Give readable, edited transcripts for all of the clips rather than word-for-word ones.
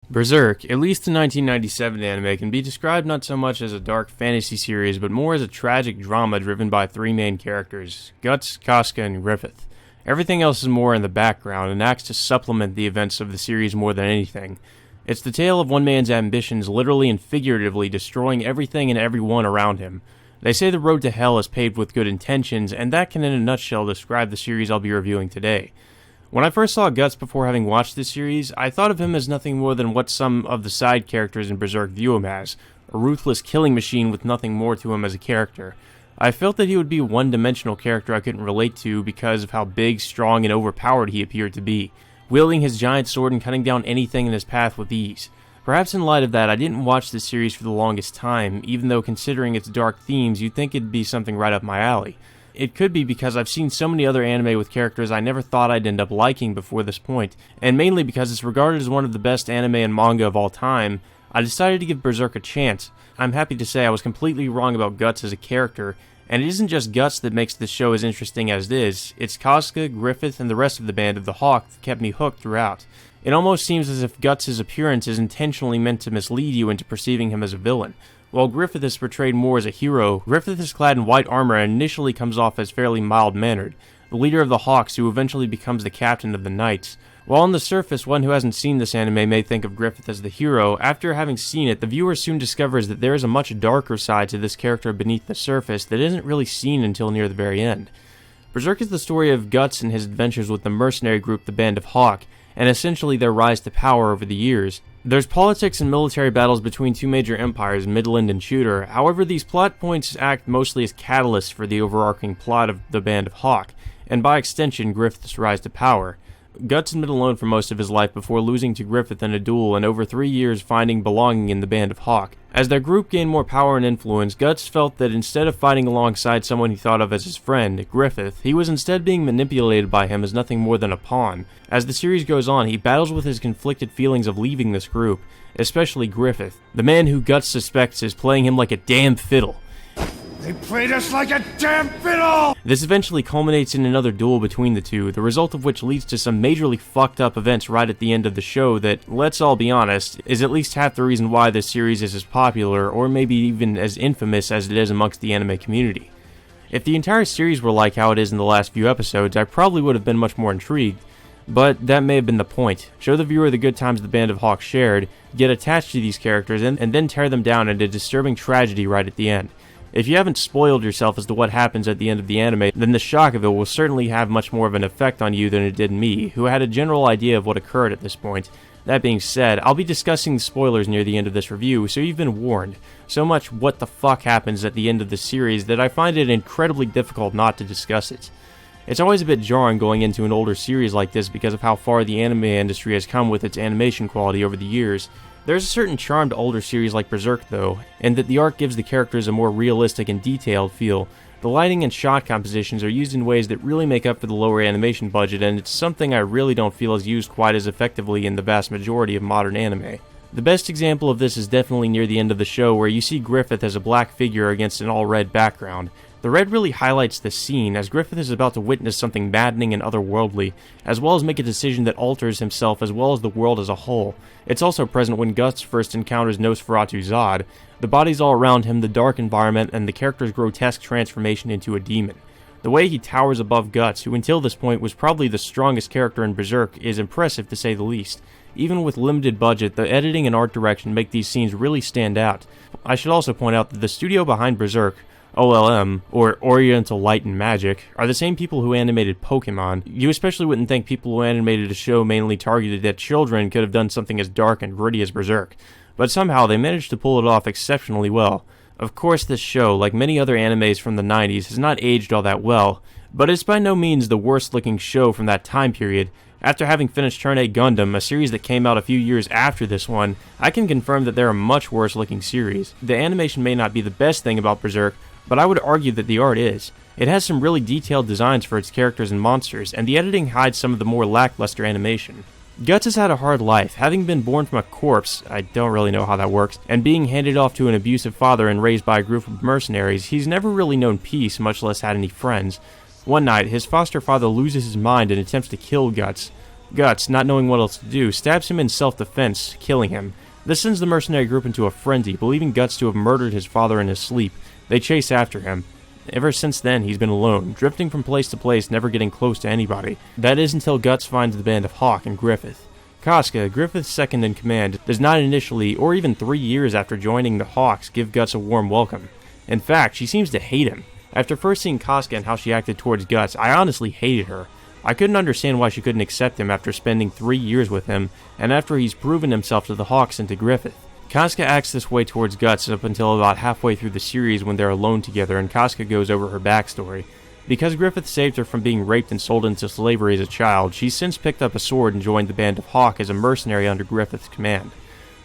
Berserk, at least the 1997 anime, can be described not so much as a dark fantasy series, but more as a tragic drama driven by three main characters, Guts, Casca, and Griffith. Everything else is more in the background and acts to supplement the events of the series more than anything. It's the tale of one man's ambitions literally and figuratively destroying everything and everyone around him. They say the road to hell is paved with good intentions, and that can in a nutshell describe the series I'll be reviewing today. When I first saw Guts before having watched this series, I thought of him as nothing more than what some of the side characters in Berserk view him as, a ruthless killing machine with nothing more to him as a character. I felt that he would be a one-dimensional character I couldn't relate to because of how big, strong, and overpowered he appeared to be, wielding his giant sword and cutting down anything in his path with ease. Perhaps in light of that, I didn't watch this series for the longest time, even though considering its dark themes, you'd think it'd be something right up my alley. It could be because I've seen so many other anime with characters I never thought I'd end up liking before this point, and mainly because it's regarded as one of the best anime and manga of all time, I decided to give Berserk a chance. I'm happy to say I was completely wrong about Guts as a character, and it isn't just Guts that makes this show as interesting as it is, it's Casca, Griffith, and the rest of the band of the Hawk that kept me hooked throughout. It almost seems as if Guts' appearance is intentionally meant to mislead you into perceiving him as a villain. While Griffith is portrayed more as a hero, Griffith is clad in white armor and initially comes off as fairly mild-mannered, the leader of the Hawks who eventually becomes the captain of the Knights. While on the surface, one who hasn't seen this anime may think of Griffith as the hero, after having seen it, the viewer soon discovers that there is a much darker side to this character beneath the surface that isn't really seen until near the very end. Berserk is the story of Guts and his adventures with the mercenary group the Band of Hawk, and essentially their rise to power over the years. There's politics and military battles between two major empires, Midland and Shooter. However, these plot points act mostly as catalysts for the overarching plot of the Band of Hawk, and by extension, Griffith's rise to power. Guts had been alone for most of his life before losing to Griffith in a duel and over 3 years finding belonging in the Band of Hawk. As their group gained more power and influence, Guts felt that instead of fighting alongside someone he thought of as his friend, Griffith, he was instead being manipulated by him as nothing more than a pawn. As the series goes on, he battles with his conflicted feelings of leaving this group, especially Griffith, the man who Guts suspects is playing him like a damn fiddle. They played us like a damn fiddle! This eventually culminates in another duel between the two, the result of which leads to some majorly fucked up events right at the end of the show that, let's all be honest, is at least half the reason why this series is as popular, or maybe even as infamous as it is amongst the anime community. If the entire series were like how it is in the last few episodes, I probably would have been much more intrigued, but that may have been the point. Show the viewer the good times the Band of Hawk shared, get attached to these characters, and then tear them down into disturbing tragedy right at the end. If you haven't spoiled yourself as to what happens at the end of the anime, then the shock of it will certainly have much more of an effect on you than it did me, who had a general idea of what occurred at this point. That being said, I'll be discussing the spoilers near the end of this review, so you've been warned. So much what the fuck happens at the end of the series that I find it incredibly difficult not to discuss it. It's always a bit jarring going into an older series like this because of how far the anime industry has come with its animation quality over the years. There's a certain charm to older series like Berserk though, and that the art gives the characters a more realistic and detailed feel. The lighting and shot compositions are used in ways that really make up for the lower animation budget, and it's something I really don't feel is used quite as effectively in the vast majority of modern anime. The best example of this is definitely near the end of the show, where you see Griffith as a black figure against an all-red background. The red really highlights the scene, as Griffith is about to witness something maddening and otherworldly, as well as make a decision that alters himself as well as the world as a whole. It's also present when Guts first encounters Nosferatu Zod. The bodies all around him, the dark environment, and the character's grotesque transformation into a demon. The way he towers above Guts, who until this point was probably the strongest character in Berserk, is impressive to say the least. Even with limited budget, the editing and art direction make these scenes really stand out. I should also point out that the studio behind Berserk, OLM, or Oriental Light and Magic, are the same people who animated Pokemon. You especially wouldn't think people who animated a show mainly targeted at children could have done something as dark and gritty as Berserk, but somehow they managed to pull it off exceptionally well. Of course, this show, like many other animes from the 90s, has not aged all that well, but it's by no means the worst looking show from that time period. After having finished Turn A Gundam, a series that came out a few years after this one, I can confirm that there are much worse looking series. The animation may not be the best thing about Berserk, but I would argue that the art is. It has some really detailed designs for its characters and monsters, and the editing hides some of the more lackluster animation. Guts has had a hard life, having been born from a corpse, I don't really know how that works, and being handed off to an abusive father and raised by a group of mercenaries. He's never really known peace, much less had any friends. One night, his foster father loses his mind and attempts to kill Guts. Guts, not knowing what else to do, stabs him in self-defense, killing him. This sends the mercenary group into a frenzy, believing Guts to have murdered his father in his sleep. They chase after him. Ever since then, he's been alone, drifting from place to place, never getting close to anybody. That is until Guts finds the band of Hawk and Griffith. Casca, Griffith's second in command, does not initially, or even 3 years after joining the Hawks, give Guts a warm welcome. In fact, she seems to hate him. After first seeing Casca and how she acted towards Guts, I honestly hated her. I couldn't understand why she couldn't accept him after spending 3 years with him, and after he's proven himself to the Hawks and to Griffith. Casca acts this way towards Guts up until about halfway through the series when they're alone together and Casca goes over her backstory. Because Griffith saved her from being raped and sold into slavery as a child, she's since picked up a sword and joined the band of Hawk as a mercenary under Griffith's command.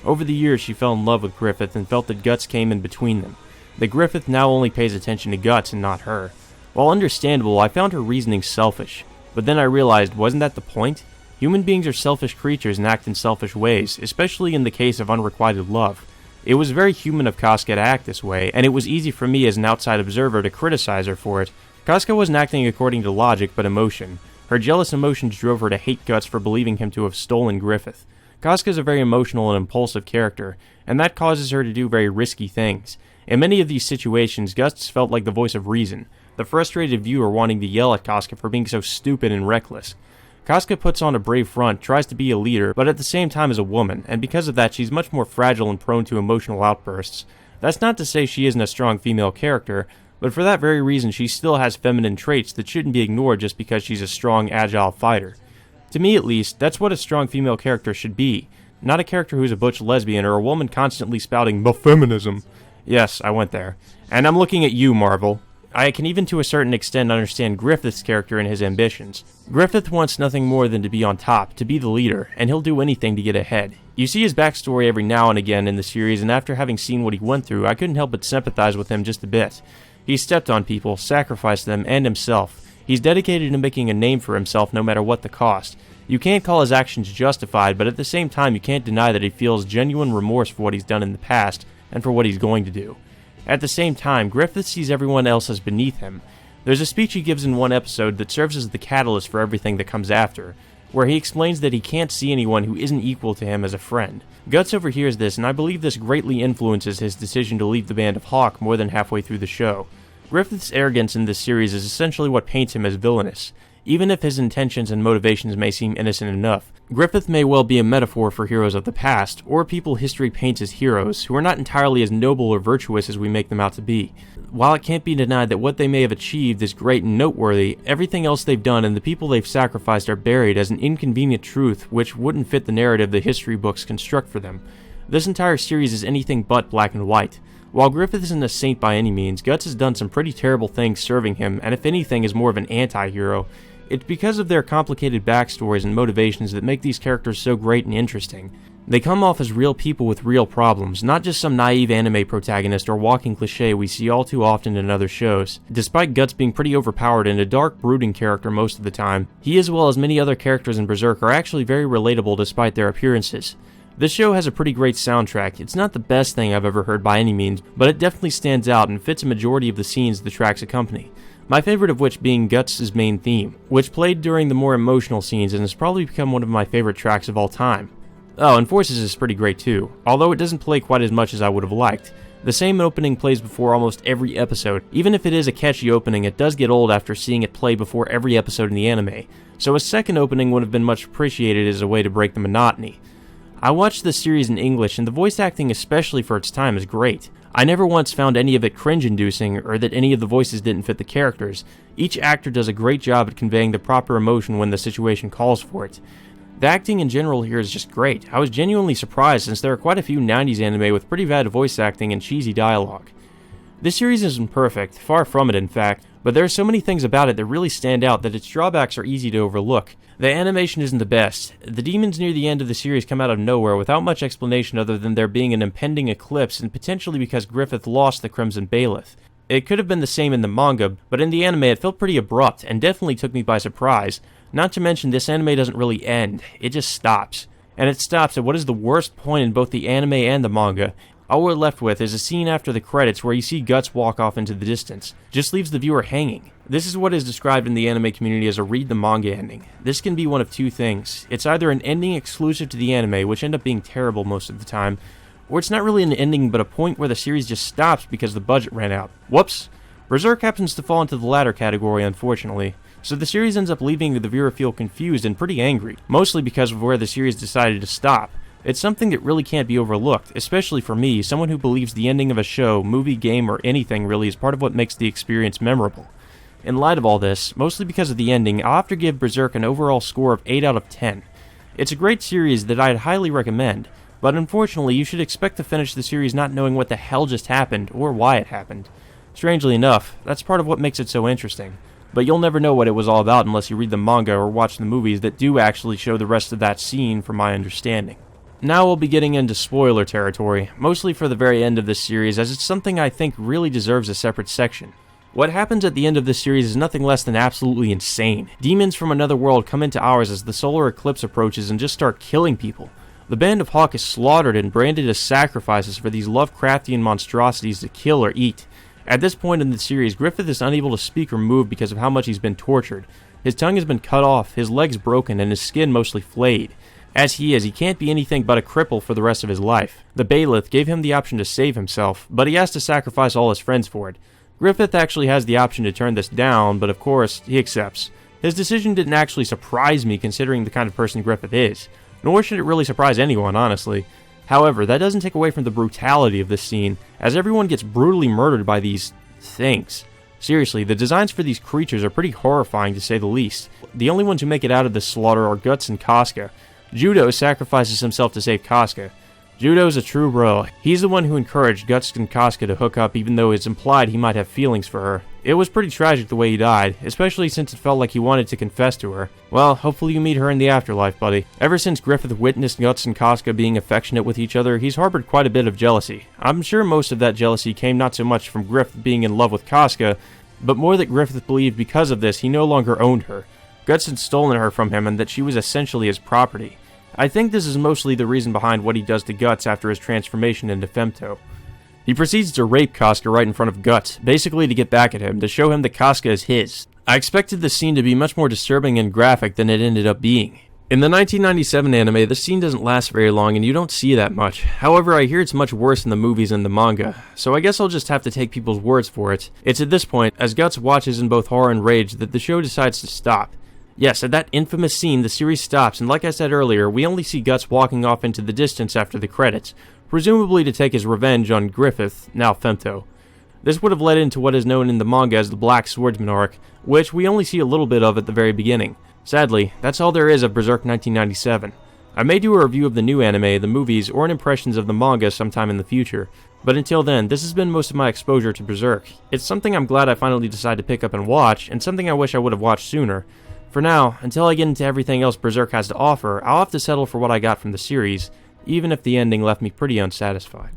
Over the years, she fell in love with Griffith and felt that Guts came in between them. That Griffith now only pays attention to Guts and not her. While understandable, I found her reasoning selfish. But then I realized, wasn't that the point? Human beings are selfish creatures and act in selfish ways, especially in the case of unrequited love. It was very human of Casca to act this way, and it was easy for me as an outside observer to criticize her for it. Casca wasn't acting according to logic, but emotion. Her jealous emotions drove her to hate Guts for believing him to have stolen Griffith. Casca is a very emotional and impulsive character, and that causes her to do very risky things. In many of these situations, Guts felt like the voice of reason, the frustrated viewer wanting to yell at Casca for being so stupid and reckless. Casca puts on a brave front, tries to be a leader, but at the same time is a woman, and because of that she's much more fragile and prone to emotional outbursts. That's not to say she isn't a strong female character, but for that very reason she still has feminine traits that shouldn't be ignored just because she's a strong, agile fighter. To me at least, that's what a strong female character should be, not a character who's a butch lesbian or a woman constantly spouting feminism. Yes, I went there. And I'm looking at you, Marvel. I can even to a certain extent understand Griffith's character and his ambitions. Griffith wants nothing more than to be on top, to be the leader, and he'll do anything to get ahead. You see his backstory every now and again in the series, and after having seen what he went through, I couldn't help but sympathize with him just a bit. He stepped on people, sacrificed them, and himself. He's dedicated to making a name for himself no matter what the cost. You can't call his actions justified, but at the same time you can't deny that he feels genuine remorse for what he's done in the past, and for what he's going to do. At the same time, Griffith sees everyone else as beneath him. There's a speech he gives in one episode that serves as the catalyst for everything that comes after, where he explains that he can't see anyone who isn't equal to him as a friend. Guts overhears this, and I believe this greatly influences his decision to leave the band of Hawk more than halfway through the show. Griffith's arrogance in this series is essentially what paints him as villainous. Even if his intentions and motivations may seem innocent enough, Griffith may well be a metaphor for heroes of the past, or people history paints as heroes, who are not entirely as noble or virtuous as we make them out to be. While it can't be denied that what they may have achieved is great and noteworthy, everything else they've done and the people they've sacrificed are buried as an inconvenient truth which wouldn't fit the narrative the history books construct for them. This entire series is anything but black and white. While Griffith isn't a saint by any means, Guts has done some pretty terrible things serving him, and if anything is more of an anti-hero. It's because of their complicated backstories and motivations that make these characters so great and interesting. They come off as real people with real problems, not just some naive anime protagonist or walking cliché we see all too often in other shows. Despite Guts being pretty overpowered and a dark, brooding character most of the time, he as well as many other characters in Berserk are actually very relatable despite their appearances. This show has a pretty great soundtrack. It's not the best thing I've ever heard by any means, but it definitely stands out and fits a majority of the scenes the tracks accompany. My favorite of which being Guts' main theme, which played during the more emotional scenes and has probably become one of my favorite tracks of all time. Oh, and Forces is pretty great too, although it doesn't play quite as much as I would have liked. The same opening plays before almost every episode. Even if it is a catchy opening, it does get old after seeing it play before every episode in the anime, so a second opening would have been much appreciated as a way to break the monotony. I watched this series in English, and the voice acting, especially for its time, is great. I never once found any of it cringe-inducing, or that any of the voices didn't fit the characters. Each actor does a great job at conveying the proper emotion when the situation calls for it. The acting in general here is just great. I was genuinely surprised since there are quite a few 90s anime with pretty bad voice acting and cheesy dialogue. This series isn't perfect, far from it in fact, but there are so many things about it that really stand out that its drawbacks are easy to overlook. The animation isn't the best. The demons near the end of the series come out of nowhere without much explanation other than there being an impending eclipse and potentially because Griffith lost the Crimson Bailiff. It could have been the same in the manga, but in the anime it felt pretty abrupt and definitely took me by surprise. Not to mention this anime doesn't really end, it just stops. And it stops at what is the worst point in both the anime and the manga. All we're left with is a scene after the credits where you see Guts walk off into the distance. Just leaves the viewer hanging. This is what is described in the anime community as a read the manga ending. This can be one of two things. It's either an ending exclusive to the anime, which end up being terrible most of the time, or it's not really an ending but a point where the series just stops because the budget ran out. Whoops! Berserk happens to fall into the latter category, unfortunately. So the series ends up leaving the viewer feel confused and pretty angry, mostly because of where the series decided to stop. It's something that really can't be overlooked, especially for me, someone who believes the ending of a show, movie, game, or anything really is part of what makes the experience memorable. In light of all this, mostly because of the ending, I'll have to give Berserk an overall score of 8 out of 10. It's a great series that I'd highly recommend, but unfortunately you should expect to finish the series not knowing what the hell just happened, or why it happened. Strangely enough, that's part of what makes it so interesting. But you'll never know what it was all about unless you read the manga or watch the movies that do actually show the rest of that scene from my understanding. Now we'll be getting into spoiler territory, mostly for the very end of this series, as it's something I think really deserves a separate section. What happens at the end of this series is nothing less than absolutely insane. Demons from another world come into ours as the solar eclipse approaches and just start killing people. The band of Hawk is slaughtered and branded as sacrifices for these Lovecraftian monstrosities to kill or eat. At this point in the series, Griffith is unable to speak or move because of how much he's been tortured. His tongue has been cut off, his legs broken, and his skin mostly flayed. As he is, he can't be anything but a cripple for the rest of his life. The Bailiff gave him the option to save himself, but he has to sacrifice all his friends for it. Griffith actually has the option to turn this down, but of course, he accepts. His decision didn't actually surprise me considering the kind of person Griffith is, nor should it really surprise anyone, honestly. However, that doesn't take away from the brutality of this scene, as everyone gets brutally murdered by these things. Seriously, the designs for these creatures are pretty horrifying to say the least. The only ones who make it out of this slaughter are Guts and Casca. Judo sacrifices himself to save Casca. Judo's a true bro. He's the one who encouraged Guts and Casca to hook up even though it's implied he might have feelings for her. It was pretty tragic the way he died, especially since it felt like he wanted to confess to her. Well, hopefully you meet her in the afterlife, buddy. Ever since Griffith witnessed Guts and Casca being affectionate with each other, he's harbored quite a bit of jealousy. I'm sure most of that jealousy came not so much from Griffith being in love with Casca, but more that Griffith believed because of this he no longer owned her. Guts had stolen her from him and that she was essentially his property. I think this is mostly the reason behind what he does to Guts after his transformation into Femto. He proceeds to rape Casca right in front of Guts, basically to get back at him, to show him that Casca is his. I expected this scene to be much more disturbing and graphic than it ended up being. In the 1997 anime, this scene doesn't last very long and you don't see that much. However, I hear it's much worse in the movies and the manga, so I guess I'll just have to take people's words for it. It's at this point, as Guts watches in both horror and rage, that the show decides to stop. Yes, at that infamous scene, the series stops, and like I said earlier, we only see Guts walking off into the distance after the credits, presumably to take his revenge on Griffith, now Femto. This would have led into what is known in the manga as the Black Swordsman arc, which we only see a little bit of at the very beginning. Sadly, that's all there is of Berserk 1997. I may do a review of the new anime, the movies, or an impressions of the manga sometime in the future, but until then, this has been most of my exposure to Berserk. It's something I'm glad I finally decided to pick up and watch, and something I wish I would have watched sooner. For now, until I get into everything else Berserk has to offer, I'll have to settle for what I got from the series, even if the ending left me pretty unsatisfied.